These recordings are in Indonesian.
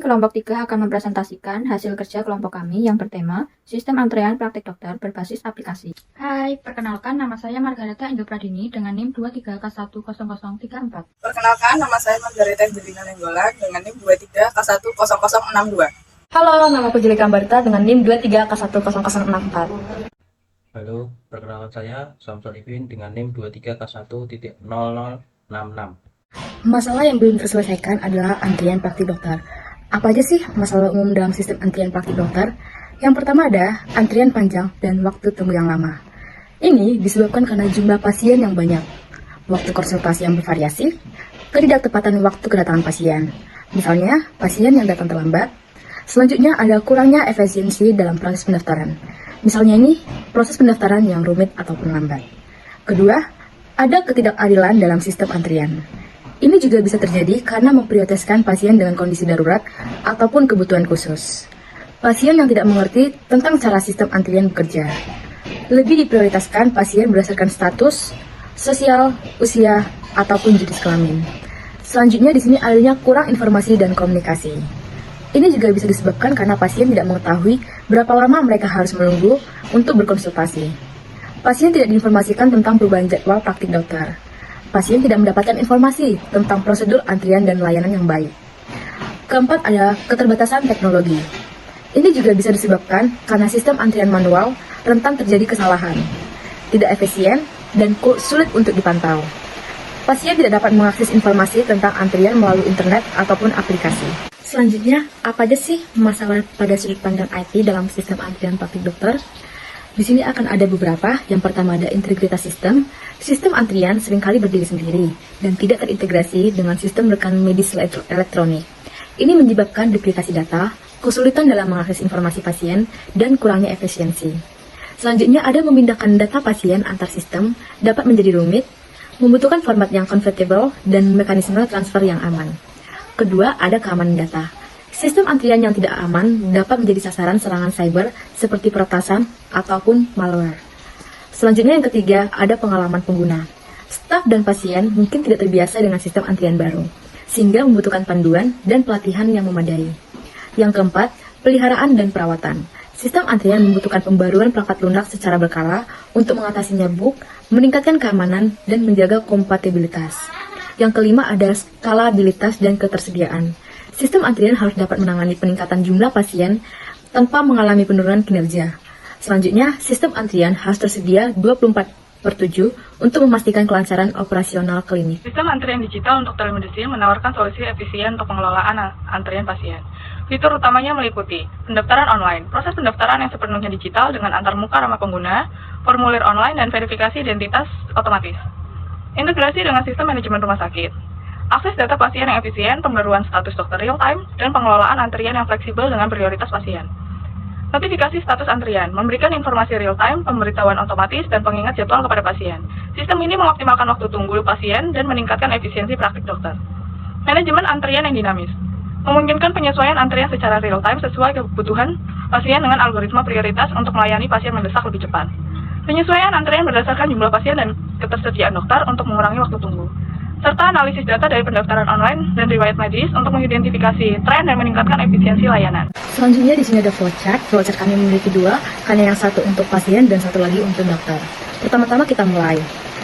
kelompok 3 akan mempresentasikan hasil kerja kelompok kami yang bertema Sistem Antrean Praktik Dokter berbasis aplikasi. Hai, perkenalkan nama saya Margareta Indo Pradini dengan NIM 23K10034. Perkenalkan, nama saya Margareta Angelina Nenggolan dengan NIM 23K10062. Halo, nama aku Jelika Barta dengan NIM 23K10064. Halo, perkenalkan saya Samsul Ibin dengan NIM 23K1.0066. Masalah yang belum terselesaikan adalah antrian praktik dokter. Apa aja sih masalah umum dalam sistem antrian praktik dokter? Yang pertama ada antrian panjang dan waktu tunggu yang lama. Ini disebabkan karena jumlah pasien yang banyak, waktu konsultasi yang bervariasi, ketidaktepatan waktu kedatangan pasien. Misalnya, pasien yang datang terlambat. Selanjutnya ada kurangnya efisiensi dalam proses pendaftaran. Misalnya ini, proses pendaftaran yang rumit ataupun lambat. Kedua, ada ketidakadilan dalam sistem antrian. Ini juga bisa terjadi karena memprioritaskan pasien dengan kondisi darurat ataupun kebutuhan khusus. Pasien yang tidak mengerti tentang cara sistem antrian bekerja. Lebih diprioritaskan pasien berdasarkan status, sosial, usia, ataupun jenis kelamin. Selanjutnya di sini adanya kurang informasi dan komunikasi. Ini juga bisa disebabkan karena pasien tidak mengetahui berapa lama mereka harus menunggu untuk berkonsultasi. Pasien tidak diinformasikan tentang perubahan jadwal praktik dokter. Pasien tidak mendapatkan informasi tentang prosedur antrian dan layanan yang baik. Keempat ada keterbatasan teknologi. Ini juga bisa disebabkan karena sistem antrian manual rentan terjadi kesalahan, tidak efisien, dan sulit untuk dipantau. Pasien tidak dapat mengakses informasi tentang antrian melalui internet ataupun aplikasi. Selanjutnya, apa aja sih masalah pada sudut pandang IT dalam sistem antrian praktik dokter? Di sini akan ada beberapa. Yang pertama ada integritas sistem. Sistem antrian seringkali berdiri sendiri dan tidak terintegrasi dengan sistem rekanan medis elektronik. Ini menyebabkan duplikasi data, kesulitan dalam mengakses informasi pasien, dan kurangnya efisiensi. Selanjutnya ada memindahkan data pasien antar sistem dapat menjadi rumit, membutuhkan format yang convertible, dan mekanisme transfer yang aman. Kedua, ada keamanan data. Sistem antrian yang tidak aman dapat menjadi sasaran serangan cyber seperti peretasan ataupun malware. Selanjutnya yang ketiga, ada pengalaman pengguna. Staf dan pasien mungkin tidak terbiasa dengan sistem antrian baru, sehingga membutuhkan panduan dan pelatihan yang memadai. Yang keempat, peliharaan dan perawatan. Sistem antrian membutuhkan pembaruan perangkat lunak secara berkala untuk mengatasi nyabuk, meningkatkan keamanan, dan menjaga kompatibilitas. Yang kelima ada skalabilitas dan ketersediaan. Sistem antrian harus dapat menangani peningkatan jumlah pasien tanpa mengalami penurunan kinerja. Selanjutnya, sistem antrian harus tersedia 24/7 untuk memastikan kelancaran operasional klinik. Sistem antrian digital untuk telemedicine menawarkan solusi efisien untuk pengelolaan antrian pasien. Fitur utamanya meliputi pendaftaran online, proses pendaftaran yang sepenuhnya digital dengan antarmuka ramah pengguna, formulir online, dan verifikasi identitas otomatis. Integrasi dengan sistem manajemen rumah sakit. Akses data pasien yang efisien, pembaruan status dokter real-time, dan pengelolaan antrian yang fleksibel dengan prioritas pasien. Notifikasi status antrian, memberikan informasi real-time, pemberitahuan otomatis, dan pengingat jadwal kepada pasien. Sistem ini mengoptimalkan waktu tunggu pasien dan meningkatkan efisiensi praktik dokter. Manajemen antrian yang dinamis, memungkinkan penyesuaian antrian secara real-time sesuai kebutuhan pasien dengan algoritma prioritas untuk melayani pasien mendesak lebih cepat. Penyesuaian antrian berdasarkan jumlah pasien dan ketersediaan dokter untuk mengurangi waktu tunggu. Serta analisis data dari pendaftaran online dan riwayat medis untuk mengidentifikasi tren dan meningkatkan efisiensi layanan. Selanjutnya di sini ada flowchart. Flowchart kami memiliki dua, hanya yang satu untuk pasien dan satu lagi untuk dokter. Pertama-tama kita mulai.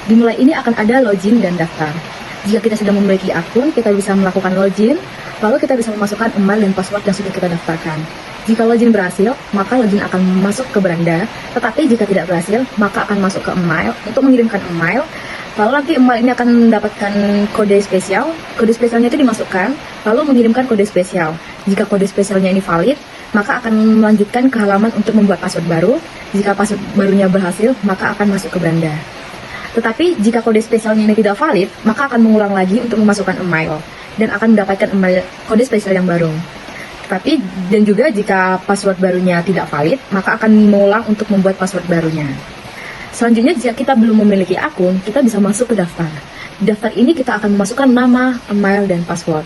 Dimulai ini akan ada login dan daftar. Jika kita sudah memiliki akun, kita bisa melakukan login, lalu kita bisa memasukkan email dan password yang sudah kita daftarkan. Jika login berhasil, maka login akan masuk ke beranda, tetapi jika tidak berhasil, maka akan masuk ke email untuk mengirimkan email. Lalu nanti email ini akan mendapatkan kode spesial. Kode spesialnya itu dimasukkan, lalu mengirimkan kode spesial. Jika kode spesialnya ini valid, maka akan melanjutkan ke halaman untuk membuat password baru. Jika password barunya berhasil, maka akan masuk ke beranda. Tetapi jika kode spesialnya ini tidak valid, maka akan mengulang lagi untuk memasukkan email dan akan mendapatkan email kode spesial yang baru. Tetapi dan juga jika password barunya tidak valid, maka akan mengulang untuk membuat password barunya. Selanjutnya, jika kita belum memiliki akun, kita bisa masuk ke daftar. Di daftar ini kita akan memasukkan nama, email, dan password.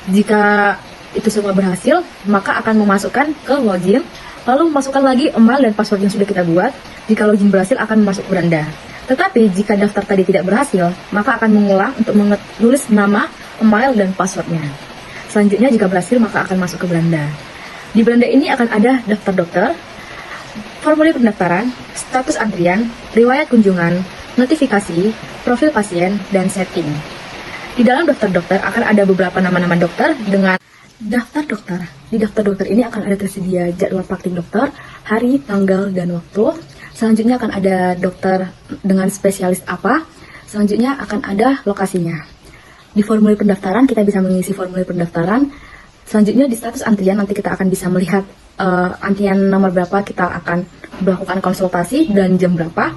Jika itu semua berhasil, maka akan memasukkan ke login, lalu memasukkan lagi email dan password yang sudah kita buat. Jika login berhasil, akan masuk ke beranda. Tetapi jika daftar tadi tidak berhasil, maka akan mengulang untuk menulis nama, email, dan passwordnya. Selanjutnya jika berhasil maka akan masuk ke beranda. Di beranda ini akan ada daftar dokter, formulir pendaftaran, status antrian, riwayat kunjungan, notifikasi, profil pasien, dan setting. Di dalam daftar dokter akan ada beberapa nama-nama dokter dengan daftar dokter. Di daftar dokter ini akan ada tersedia jadwal praktik dokter, hari, tanggal, dan waktu. Selanjutnya akan ada dokter dengan spesialis apa. Selanjutnya akan ada lokasinya. Di formulir pendaftaran kita bisa mengisi formulir pendaftaran. Selanjutnya di status antrian nanti kita akan bisa melihat antrian nomor berapa kita akan melakukan konsultasi dan jam berapa.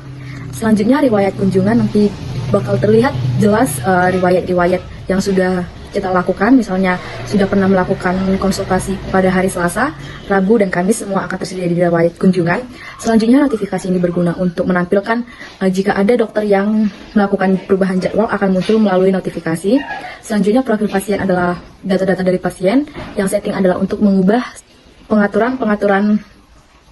Selanjutnya riwayat kunjungan nanti bakal terlihat jelas riwayat-riwayat yang sudah kita lakukan. Misalnya sudah pernah melakukan konsultasi pada hari Selasa, Rabu, dan Kamis, semua akan tersedia di riwayat kunjungan. Selanjutnya notifikasi ini berguna untuk menampilkan jika ada dokter yang melakukan perubahan jadwal akan muncul melalui notifikasi. Selanjutnya profil pasien adalah data-data dari pasien, yang setting adalah untuk mengubah pengaturan-pengaturan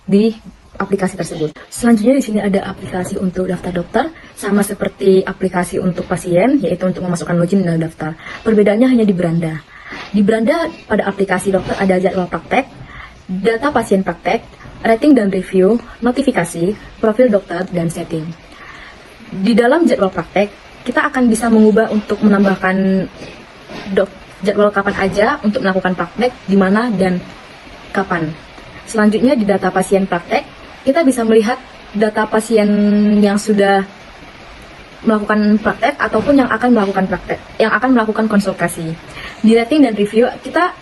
di aplikasi tersebut. Selanjutnya di sini ada aplikasi untuk daftar dokter, sama seperti aplikasi untuk pasien, yaitu untuk memasukkan login dan daftar. Perbedaannya hanya di beranda. Di beranda pada aplikasi dokter ada jadwal praktek, data pasien praktek, rating dan review, notifikasi, profil dokter, dan setting. Di dalam jadwal praktek, kita akan bisa mengubah untuk menambahkan jadwal kapan aja untuk melakukan praktek, di mana dan kapan. Selanjutnya di data pasien praktek, kita bisa melihat data pasien yang sudah melakukan praktek ataupun yang akan melakukan praktek, yang akan melakukan konsultasi. Di rating dan review, kita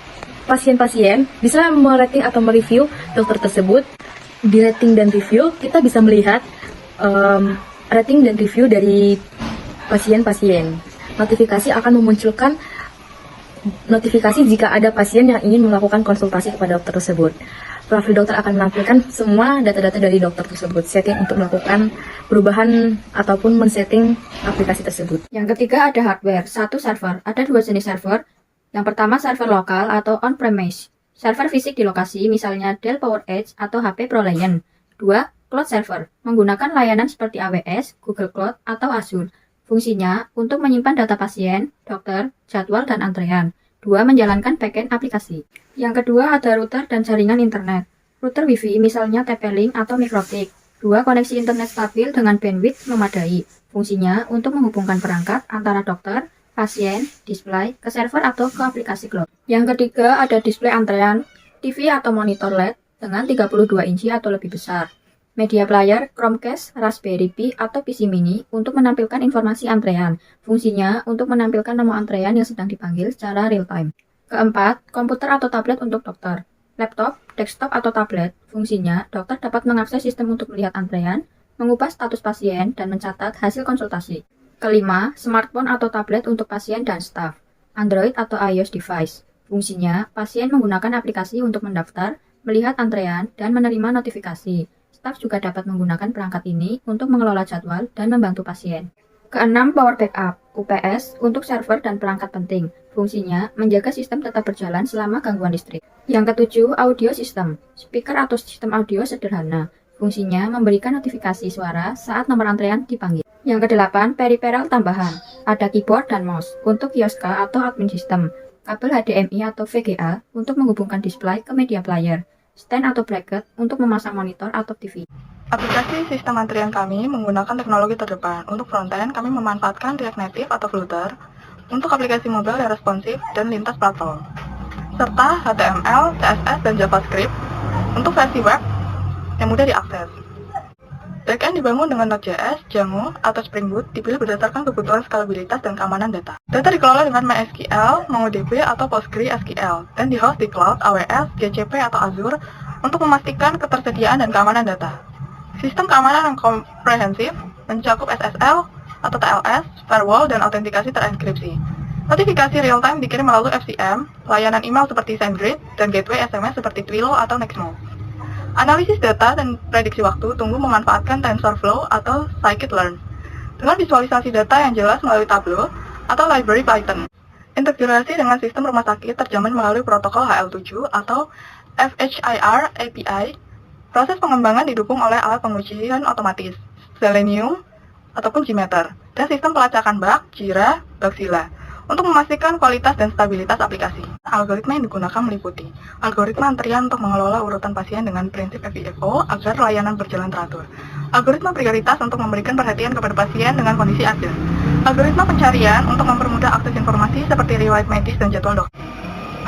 pasien-pasien bisa merating atau mereview dokter tersebut. Di rating dan review, kita bisa melihat rating dan review dari pasien-pasien. Notifikasi akan memunculkan notifikasi jika ada pasien yang ingin melakukan konsultasi kepada dokter tersebut. Profil dokter akan menampilkan semua data-data dari dokter tersebut, setting untuk melakukan perubahan ataupun men-setting aplikasi tersebut. Yang ketiga ada hardware, satu server. Ada dua jenis server. Yang pertama server lokal atau on-premise. Server fisik di lokasi, misalnya Dell PowerEdge atau HP ProLiant. Dua, cloud server, menggunakan layanan seperti AWS, Google Cloud, atau Azure. Fungsinya untuk menyimpan data pasien, dokter, jadwal, dan antrean. Dua, menjalankan backend aplikasi. Yang kedua ada router dan jaringan internet. Router Wi-Fi misalnya TP-Link atau Mikrotik. Dua, koneksi internet stabil dengan bandwidth memadai. Fungsinya untuk menghubungkan perangkat antara dokter, pasien, display, ke server atau ke aplikasi cloud. Yang ketiga ada display antrean, TV atau monitor LED dengan 32 inci atau lebih besar. Media player, Chromecast, Raspberry Pi, atau PC mini untuk menampilkan informasi antrean. Fungsinya untuk menampilkan nomor antrean yang sedang dipanggil secara real-time. Keempat, komputer atau tablet untuk dokter. Laptop, desktop, atau tablet. Fungsinya, dokter dapat mengakses sistem untuk melihat antrean, mengubah status pasien, dan mencatat hasil konsultasi. Kelima, smartphone atau tablet untuk pasien dan staf. Android atau iOS device. Fungsinya, pasien menggunakan aplikasi untuk mendaftar, melihat antrean, dan menerima notifikasi. Staf juga dapat menggunakan perangkat ini untuk mengelola jadwal dan membantu pasien. Keenam, power backup, UPS, untuk server dan perangkat penting. Fungsinya, menjaga sistem tetap berjalan selama gangguan listrik. Yang ketujuh, audio system, speaker atau sistem audio sederhana. Fungsinya, memberikan notifikasi suara saat nomor antrean dipanggil. Yang kedelapan, peripheral tambahan, ada keyboard dan mouse, untuk kioska atau admin system. Kabel HDMI atau VGA, untuk menghubungkan display ke media player. Stand atau bracket untuk memasang monitor atau TV. Aplikasi sistem antrian kami menggunakan teknologi terdepan. Untuk frontend, kami memanfaatkan React Native atau Flutter. Untuk aplikasi mobile yang responsif dan lintas platform. Serta HTML, CSS, dan JavaScript untuk versi web yang mudah diakses. Backend dibangun dengan Node.js, Django, atau Spring Boot dipilih berdasarkan kebutuhan skalabilitas dan keamanan data. Data dikelola dengan MySQL, MongoDB, atau PostgreSQL, dan di-host di cloud, AWS, GCP, atau Azure untuk memastikan ketersediaan dan keamanan data. Sistem keamanan yang komprehensif mencakup SSL atau TLS, firewall, dan autentikasi terenkripsi. Notifikasi real-time dikirim melalui FCM, layanan email seperti SendGrid, dan gateway SMS seperti Twilio atau Nextmo. Analisis data dan prediksi waktu tumbuh memanfaatkan TensorFlow atau Scikit-learn dengan visualisasi data yang jelas melalui Tableau atau library Python. Integrasi dengan sistem rumah sakit terjamin melalui protokol HL7 atau FHIR API. Proses pengembangan didukung oleh alat pengujian otomatis, Selenium ataupun Gmeter, dan sistem pelacakan bug, Jira, Bugzilla Untuk memastikan kualitas dan stabilitas aplikasi, algoritma yang digunakan meliputi algoritma antrian untuk mengelola urutan pasien dengan prinsip FIFO agar layanan berjalan teratur, algoritma prioritas untuk memberikan perhatian kepada pasien dengan kondisi urgent, algoritma pencarian untuk mempermudah akses informasi seperti riwayat medis dan jadwal dokter,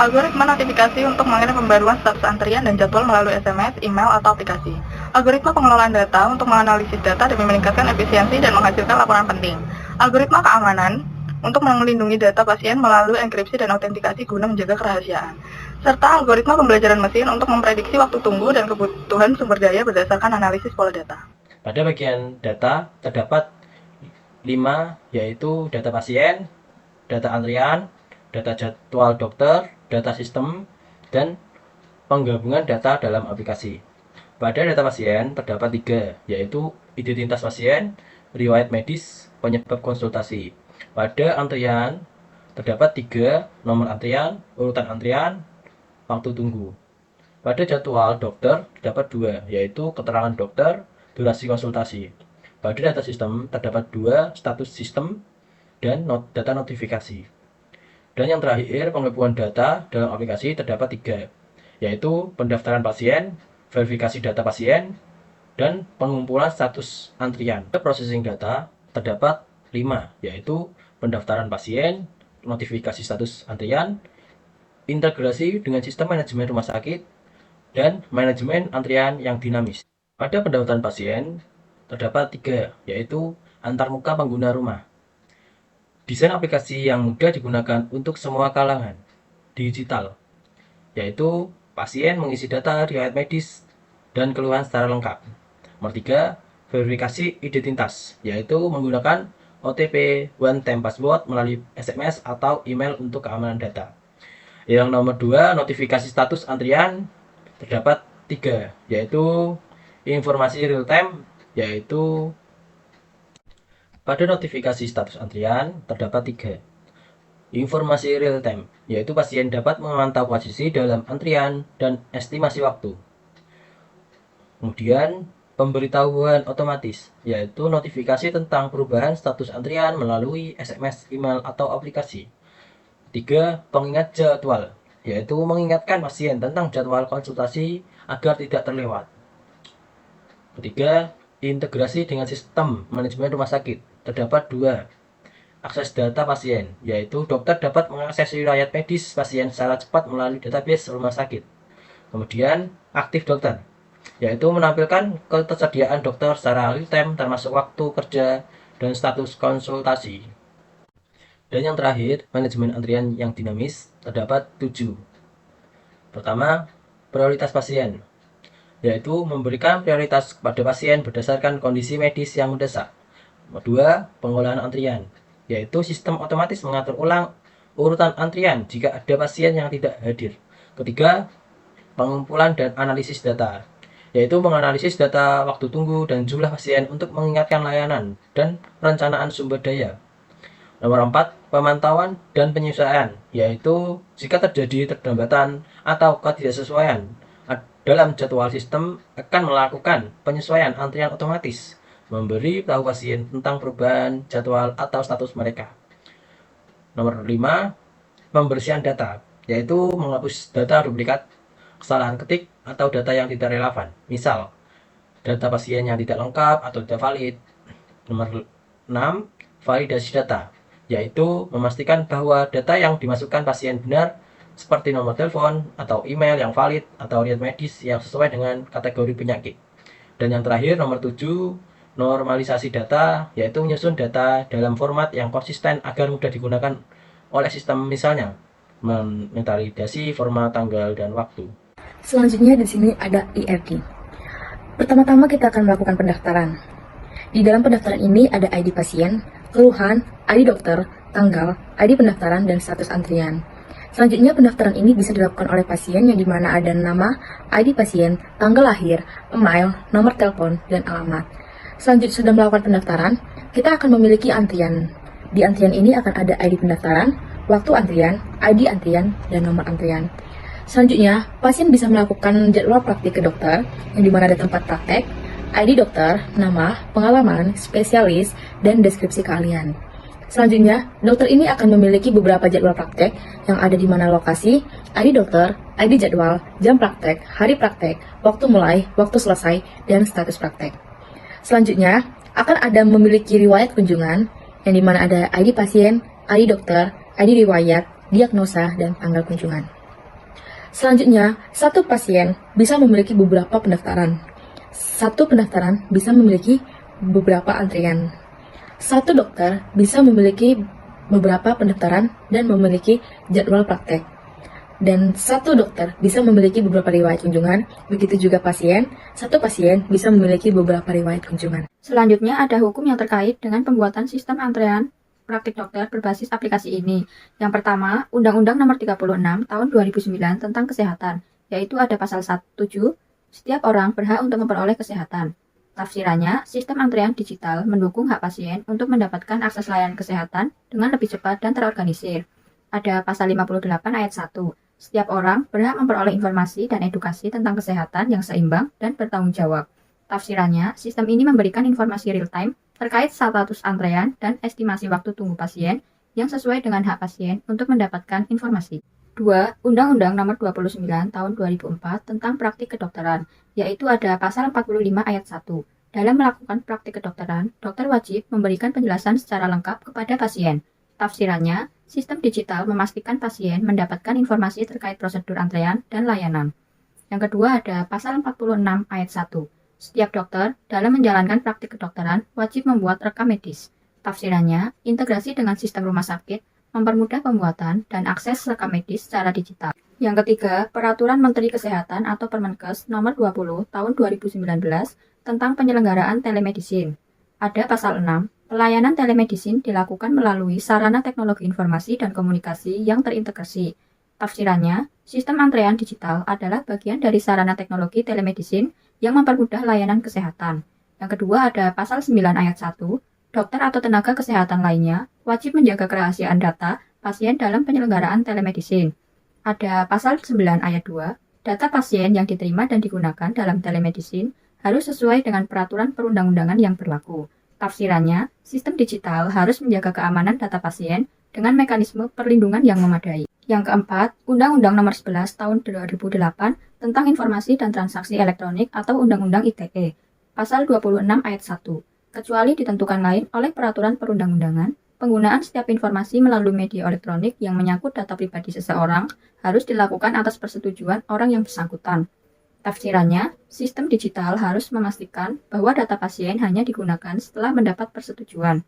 algoritma notifikasi untuk mengirim pembaruan status antrian dan jadwal melalui SMS, email, atau aplikasi, algoritma pengelolaan data untuk menganalisis data demi meningkatkan efisiensi dan menghasilkan laporan penting, algoritma keamanan untuk melindungi data pasien melalui enkripsi dan autentikasi guna menjaga kerahasiaan, serta algoritma pembelajaran mesin untuk memprediksi waktu tunggu dan kebutuhan sumber daya berdasarkan analisis pola data. Pada bagian data terdapat 5, yaitu data pasien, data antrian, data jadwal dokter, data sistem, dan penggabungan data dalam aplikasi. Pada data pasien terdapat 3, yaitu identitas pasien, riwayat medis, penyebab konsultasi. Pada antrian terdapat 3, nomor antrian, urutan antrian, waktu tunggu. Pada jadwal dokter terdapat 2, yaitu keterangan dokter, durasi konsultasi. Pada data sistem terdapat 2, status sistem, dan data notifikasi. Dan yang terakhir, penggabungan data dalam aplikasi terdapat 3, yaitu pendaftaran pasien, verifikasi data pasien, dan pengumpulan status antrian. Pada processing data terdapat 5, yaitu pendaftaran pasien, notifikasi status antrian, integrasi dengan sistem manajemen rumah sakit, dan manajemen antrian yang dinamis. Pada pendaftaran pasien terdapat 3, yaitu antarmuka pengguna rumah. Desain aplikasi yang mudah digunakan untuk semua kalangan, digital, yaitu pasien mengisi data riwayat medis dan keluhan secara lengkap. Nomor 3, verifikasi identitas, yaitu menggunakan OTP, one time password melalui SMS atau email untuk keamanan data. Yang nomor 2, notifikasi status antrian terdapat 3, yaitu informasi real time, yaitu pada notifikasi status antrian terdapat 3. Informasi real time, yaitu pasien dapat memantau posisi dalam antrian dan estimasi waktu. Kemudian pemberitahuan otomatis, yaitu notifikasi tentang perubahan status antrian melalui SMS, email, atau aplikasi. 3. Pengingat jadwal, yaitu mengingatkan pasien tentang jadwal konsultasi agar tidak terlewat. 4. Integrasi dengan sistem manajemen rumah sakit. Terdapat 2. Akses data pasien, yaitu dokter dapat mengakses riwayat medis pasien secara cepat melalui database rumah sakit. Kemudian aktif dokter, yaitu menampilkan ketersediaan dokter secara real time termasuk waktu kerja dan status konsultasi. Dan yang terakhir, manajemen antrian yang dinamis, terdapat 7. Pertama, prioritas pasien, yaitu memberikan prioritas kepada pasien berdasarkan kondisi medis yang mendesak. Kedua, pengolahan antrian, yaitu sistem otomatis mengatur ulang urutan antrian jika ada pasien yang tidak hadir. Ketiga, pengumpulan dan analisis data, yaitu menganalisis data waktu tunggu dan jumlah pasien untuk mengingatkan layanan dan perencanaan sumber daya. Nomor 4, pemantauan dan penyesuaian, yaitu jika terjadi ketidaksesuaian atau ketidaksesuaian dalam jadwal sistem akan melakukan penyesuaian antrian otomatis, memberi tahu pasien tentang perubahan jadwal atau status mereka. Nomor 5, pembersihan data, yaitu menghapus data duplikat, kesalahan ketik, atau data yang tidak relevan. Misal, data pasien yang tidak lengkap atau tidak valid. Nomor 6, validasi data, yaitu memastikan bahwa data yang dimasukkan pasien benar, seperti nomor telepon atau email yang valid atau riwayat medis yang sesuai dengan kategori penyakit. Dan yang terakhir, nomor 7, normalisasi data, yaitu menyusun data dalam format yang konsisten agar mudah digunakan oleh sistem, misalnya menvalidasi format tanggal dan waktu. Selanjutnya di sini ada IRD. Pertama-tama kita akan melakukan pendaftaran. Di dalam pendaftaran ini ada ID pasien, keluhan, ID dokter, tanggal, ID pendaftaran, dan status antrian. Selanjutnya pendaftaran ini bisa dilakukan oleh pasien yang dimana ada nama, ID pasien, tanggal lahir, email, nomor telepon, dan alamat. Selanjutnya sudah melakukan pendaftaran, kita akan memiliki antrian. Di antrian ini akan ada ID pendaftaran, waktu antrian, ID antrian, dan nomor antrian. Selanjutnya, pasien bisa melakukan jadwal praktik ke dokter, yang dimana ada tempat praktek, ID dokter, nama, pengalaman, spesialis, dan deskripsi keahlian. Selanjutnya, dokter ini akan memiliki beberapa jadwal praktek yang ada di mana lokasi, ID dokter, ID jadwal, jam praktek, hari praktek, waktu mulai, waktu selesai, dan status praktek. Selanjutnya, akan ada memiliki riwayat kunjungan yang di mana ada ID pasien, ID dokter, ID riwayat, diagnosa, dan tanggal kunjungan. Selanjutnya, satu pasien bisa memiliki beberapa pendaftaran. Satu pendaftaran bisa memiliki beberapa antrian. Satu dokter bisa memiliki beberapa pendaftaran dan memiliki jadwal praktek. Dan satu dokter bisa memiliki beberapa riwayat kunjungan, begitu juga pasien. Satu pasien bisa memiliki beberapa riwayat kunjungan. Selanjutnya ada hukum yang terkait dengan pembuatan sistem antrean praktik dokter berbasis aplikasi ini. Yang pertama, Undang-Undang Nomor 36 Tahun 2009 tentang Kesehatan, yaitu ada pasal 17, setiap orang berhak untuk memperoleh kesehatan. Tafsirannya, sistem antrean digital mendukung hak pasien untuk mendapatkan akses layanan kesehatan dengan lebih cepat dan terorganisir. Ada pasal 58 ayat 1. Setiap orang berhak memperoleh informasi dan edukasi tentang kesehatan yang seimbang dan bertanggung jawab. Tafsirannya, sistem ini memberikan informasi real-time terkait status antrean dan estimasi waktu tunggu pasien yang sesuai dengan hak pasien untuk mendapatkan informasi. 2. Undang-Undang Nomor 29 Tahun 2004 tentang Praktik Kedokteran, yaitu ada pasal 45 ayat 1. Dalam melakukan praktik kedokteran, dokter wajib memberikan penjelasan secara lengkap kepada pasien. Tafsirannya, sistem digital memastikan pasien mendapatkan informasi terkait prosedur antrean dan layanan. Yang kedua ada pasal 46 ayat 1. Setiap dokter dalam menjalankan praktik kedokteran wajib membuat rekam medis. Tafsirannya, integrasi dengan sistem rumah sakit mempermudah pembuatan dan akses rekam medis secara digital. Yang ketiga, Peraturan Menteri Kesehatan atau Permenkes Nomor 20 Tahun 2019 tentang penyelenggaraan telemedicine. Ada pasal 6, pelayanan telemedicine dilakukan melalui sarana teknologi informasi dan komunikasi yang terintegrasi. Tafsirannya, sistem antrean digital adalah bagian dari sarana teknologi telemedicine yang mempermudah layanan kesehatan. Yang kedua ada pasal 9 ayat 1, dokter atau tenaga kesehatan lainnya wajib menjaga kerahasiaan data pasien dalam penyelenggaraan telemedicine. Ada pasal 9 ayat 2, data pasien yang diterima dan digunakan dalam telemedicine harus sesuai dengan peraturan perundang-undangan yang berlaku. Tafsirannya, sistem digital harus menjaga keamanan data pasien dengan mekanisme perlindungan yang memadai. Yang keempat, Undang-Undang Nomor 11 Tahun 2008 tentang Informasi dan Transaksi Elektronik atau Undang-Undang ITE. Pasal 26 ayat 1. Kecuali ditentukan lain oleh peraturan perundang-undangan, penggunaan setiap informasi melalui media elektronik yang menyangkut data pribadi seseorang harus dilakukan atas persetujuan orang yang bersangkutan. Tafsirannya, sistem digital harus memastikan bahwa data pasien hanya digunakan setelah mendapat persetujuan.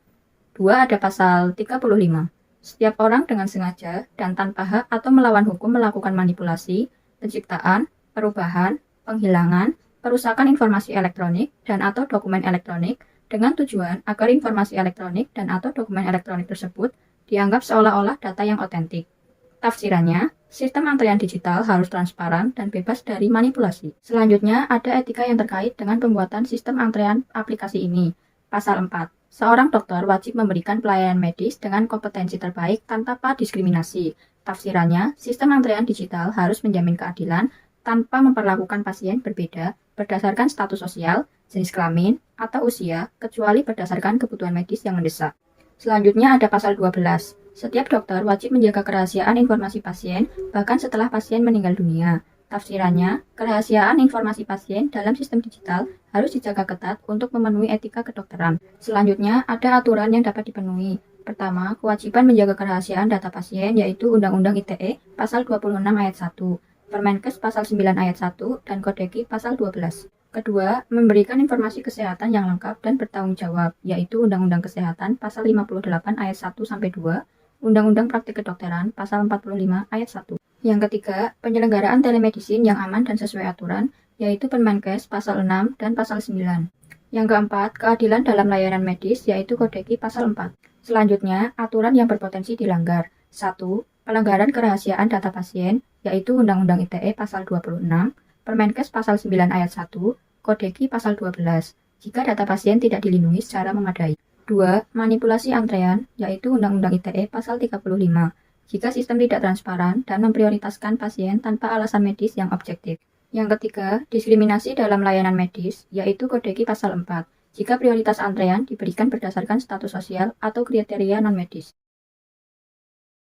2. Ada pasal 35. Setiap orang dengan sengaja dan tanpa hak atau melawan hukum melakukan manipulasi, penciptaan, perubahan, penghilangan, perusakan informasi elektronik dan atau dokumen elektronik dengan tujuan agar informasi elektronik dan atau dokumen elektronik tersebut dianggap seolah-olah data yang otentik. Tafsirannya, sistem antrean digital harus transparan dan bebas dari manipulasi. Selanjutnya, ada etika yang terkait dengan pembuatan sistem antrean aplikasi ini. Pasal 4. Seorang dokter wajib memberikan pelayanan medis dengan kompetensi terbaik tanpa diskriminasi. Tafsirannya, sistem antrean digital harus menjamin keadilan tanpa memperlakukan pasien berbeda berdasarkan status sosial, jenis kelamin, atau usia, kecuali berdasarkan kebutuhan medis yang mendesak. Selanjutnya ada pasal 12. Setiap dokter wajib menjaga kerahasiaan informasi pasien, bahkan setelah pasien meninggal dunia. Tafsirannya, kerahasiaan informasi pasien dalam sistem digital harus dijaga ketat untuk memenuhi etika kedokteran. Selanjutnya, ada aturan yang dapat dipenuhi. Pertama, kewajiban menjaga kerahasiaan data pasien, yaitu Undang-Undang ITE Pasal 26 ayat 1. Permenkes Pasal 9 ayat 1 dan Kodeki Pasal 12. Kedua, memberikan informasi kesehatan yang lengkap dan bertanggung jawab, yaitu Undang-Undang Kesehatan Pasal 58 ayat 1-2, Undang-Undang Praktik Kedokteran Pasal 45 ayat 1. Yang ketiga, penyelenggaraan telemedicine yang aman dan sesuai aturan, yaitu Permenkes Pasal 6 dan Pasal 9. Yang keempat, keadilan dalam layanan medis, yaitu Kodeki Pasal 4. Selanjutnya, aturan yang berpotensi dilanggar. 1. Pelanggaran kerahasiaan data pasien, yaitu Undang-Undang ITE Pasal 26, Permenkes Pasal 9 ayat 1, Kodeki Pasal 12, jika data pasien tidak dilindungi secara memadai. 2. Manipulasi antrean, yaitu Undang-Undang ITE Pasal 35, jika sistem tidak transparan dan memprioritaskan pasien tanpa alasan medis yang objektif. Yang ketiga, diskriminasi dalam layanan medis, yaitu Kodeki Pasal 4, jika prioritas antrean diberikan berdasarkan status sosial atau kriteria non-medis.